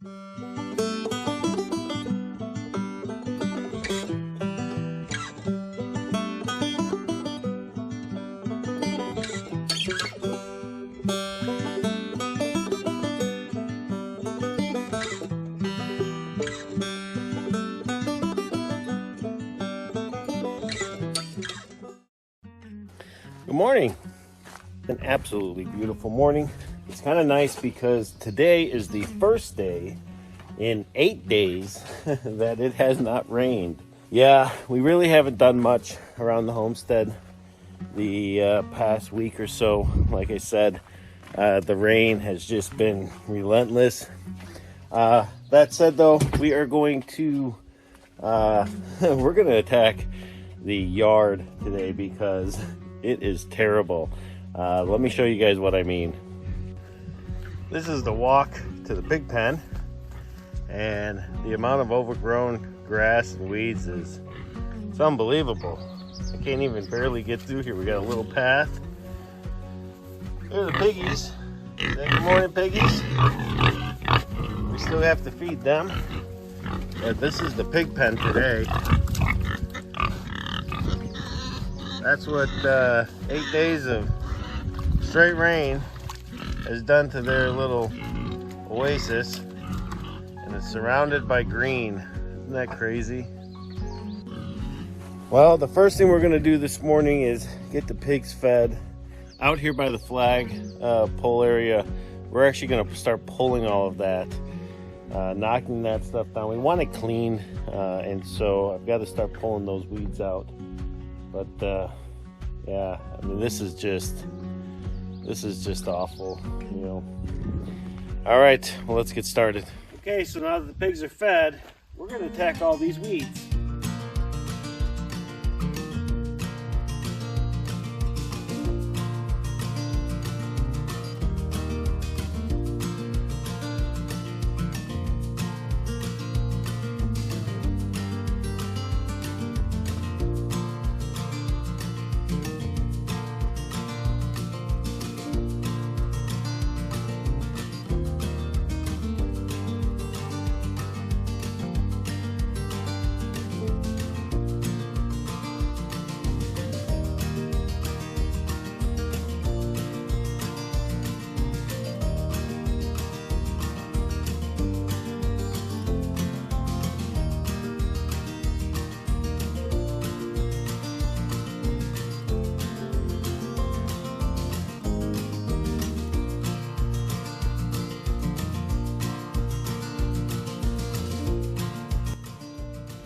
Good morning. An absolutely beautiful morning. It's kind of nice because today is the first day in 8 days that it has not rained. Yeah, we really haven't done much around the homestead the past week or so. Like I said, the rain has just been relentless. That said though, we are going to we're going to attack the yard today because it is terrible. Let me show you guys what I mean. This is the walk to the pig pen, and the amount of overgrown grass and weeds it's unbelievable. I can't even barely get through here. We got a little path. There's the piggies. Say good morning, piggies. We still have to feed them. But this is the pig pen today. That's what 8 days of straight rain has done to their little oasis. And it's surrounded by green. Isn't that crazy? Well, the first thing we're going to do this morning is get the pigs fed. Out here by the flag pole area, we're actually going to start pulling all of that, knocking that stuff down. We want it clean, and so I've got to start pulling those weeds out. But yeah, I mean, this is just awful, you know. All right, well, let's get started. Okay, so now that the pigs are fed, we're going to attack all these weeds.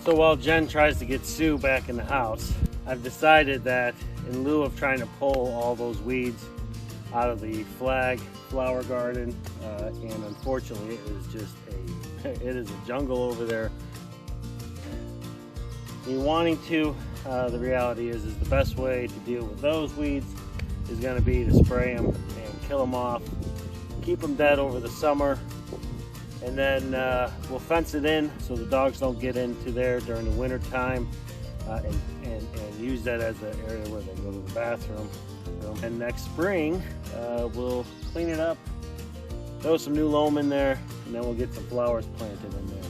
So while Jen tries to get Sue back in the house, I've decided that in lieu of trying to pull all those weeds out of the flag flower garden, and unfortunately it is a jungle over there. Me wanting to, the reality is the best way to deal with those weeds is going to be to spray them and kill them off, keep them dead over the summer. And then we'll fence it in so the dogs don't get into there during the winter time, and use that as an area where they go to the bathroom. And next spring, we'll clean it up, throw some new loam in there, and then we'll get some flowers planted in there.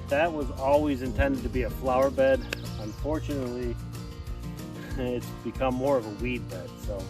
That was always intended to be a flower bed. Unfortunately, it's become more of a weed bed. So.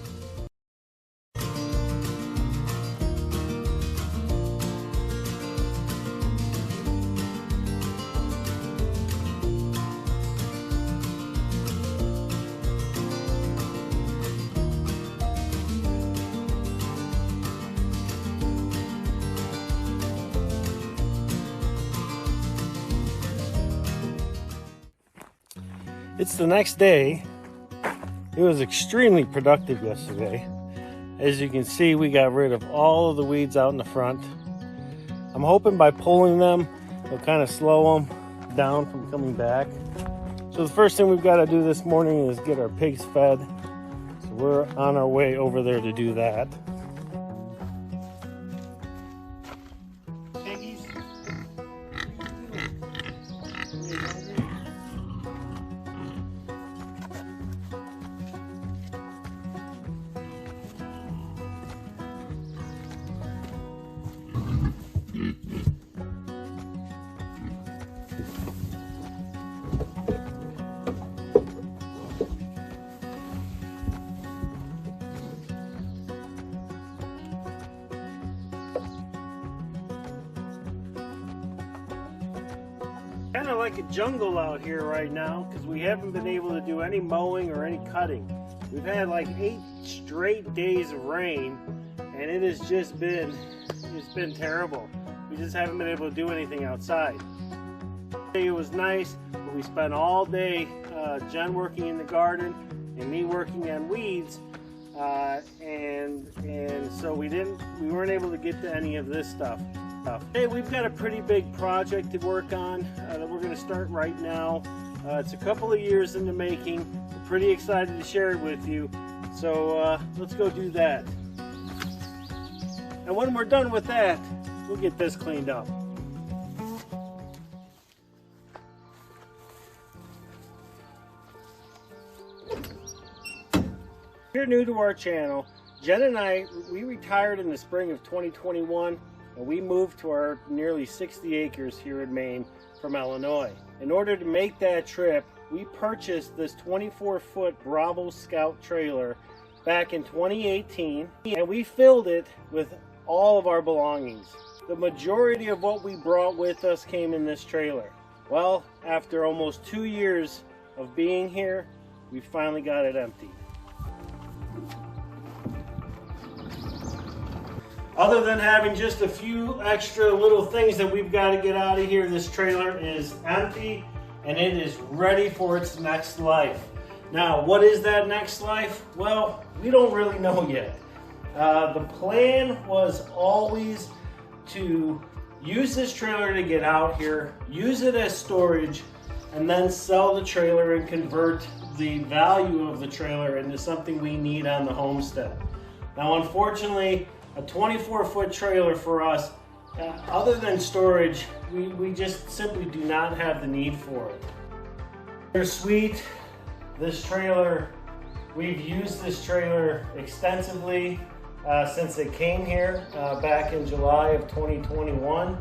It's the next day. It was extremely productive yesterday. As you can see, we got rid of all of the weeds out in the front. I'm hoping by pulling them, it'll kind of slow them down from coming back. So the first thing we've got to do this morning is get our pigs fed. So we're on our way over there to do that. Piggies. Kind of like a jungle out here right now because we haven't been able to do any mowing or any cutting. We've had like 8 straight days of rain, and it has just been, it's been terrible. We just haven't been able to do anything outside. It was nice, but we spent all day, Jen working in the garden and me working on weeds, and so we weren't able to get to any of this stuff. Hey, we've got a pretty big project to work on that we're going to start right now. It's a couple of years in the making. We're pretty excited to share it with you. So let's go do that. And when we're done with that, we'll get this cleaned up. If you're new to our channel, Jen and I, we retired in the spring of 2021. And we moved to our nearly 60 acres here in Maine from Illinois. In order to make that trip, we purchased this 24-foot Bravo Scout trailer back in 2018, and we filled it with all of our belongings. The majority of what we brought with us came in this trailer. Well, after almost 2 years of being here, we finally got it emptied. Other than having just a few extra little things that we've got to get out of here, this trailer is empty and it is ready for its next life. Now, what is that next life? Well, we don't really know yet. The plan was always to use this trailer to get out here, use it as storage, and then sell the trailer and convert the value of the trailer into something we need on the homestead. Now, unfortunately, a 24-foot trailer for us, other than storage, we just simply do not have the need for it. Bittersweet, this trailer, we've used this trailer extensively since it came here back in July of 2021.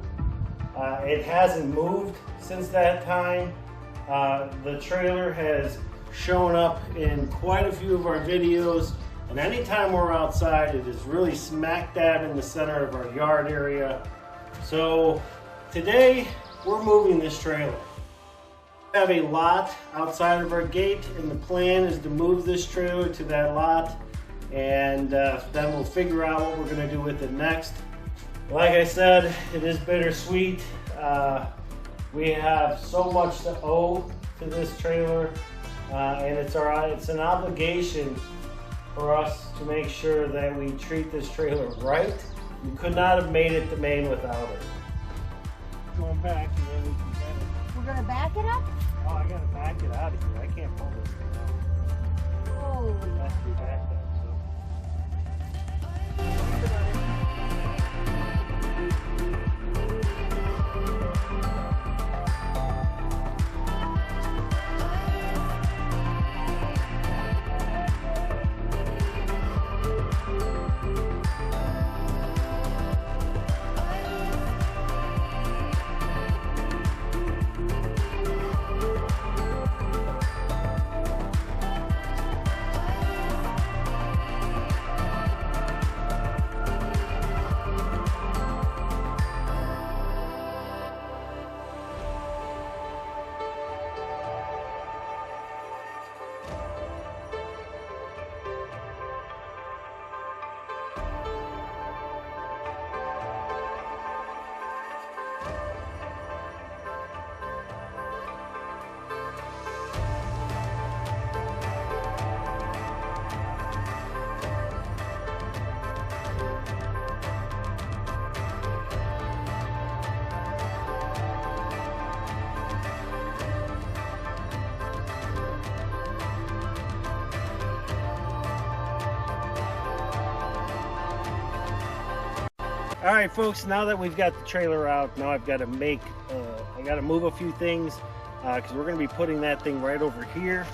It hasn't moved since that time. The trailer has shown up in quite a few of our videos. And anytime we're outside, it is really smack dab in the center of our yard area. So today, we're moving this trailer. We have a lot outside of our gate, and the plan is to move this trailer to that lot, and then we'll figure out what we're going to do with it next. Like I said, it is bittersweet. We have so much to owe to this trailer, and it's an obligation for us to make sure that we treat this trailer right. We could not have made it to Maine without it. Going back, and then we can get it. We're gonna back it up? Oh, I gotta back it out of here. I can't pull this thing out. Oh. It has to be backed up. All right, folks, now that we've got the trailer out, now I've got to I got to move a few things because we're going to be putting that thing right over here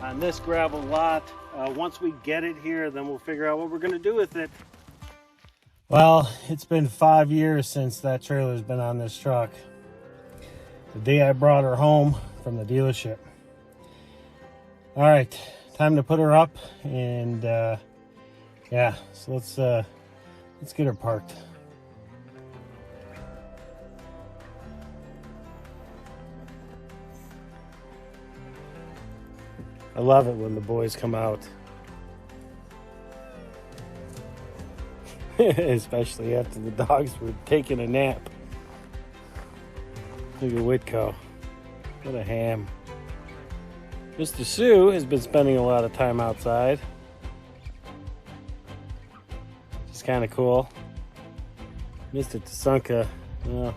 on this gravel lot. Once we get it here, then we'll figure out what we're going to do with it. Well, it's been 5 years since that trailer's been on this truck. The day I brought her home from the dealership. All right, time to put her up, and yeah, so let's get her parked. I love it when the boys come out. Especially after the dogs were taking a nap. Look at Whitco. What a ham. Mr. Sue has been spending a lot of time outside. It's kind of cool. Mr. Tasunka, well,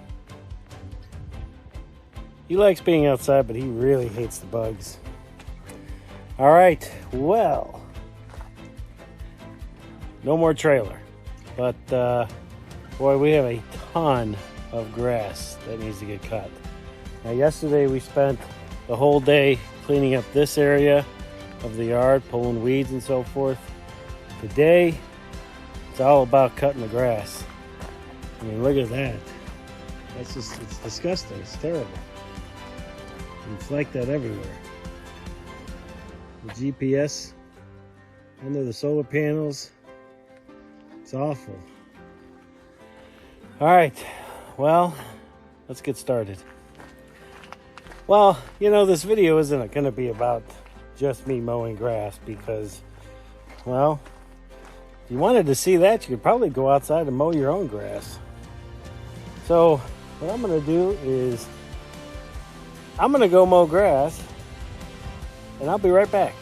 he likes being outside, but he really hates the bugs. All right, well, no more trailer, but boy, we have a ton of grass that needs to get cut. Now, yesterday we spent the whole day cleaning up this area of the yard, pulling weeds and so forth. Today, it's all about cutting the grass. I mean, look at that. That's just, it's disgusting. It's terrible. It's like that everywhere. The GPS under the solar panels. It's awful. All right, well, let's get started. Well, you know, this video isn't going to be about just me mowing grass because, well, if you wanted to see that, you could probably go outside and mow your own grass. So what I'm going to do is I'm going to go mow grass, and I'll be right back.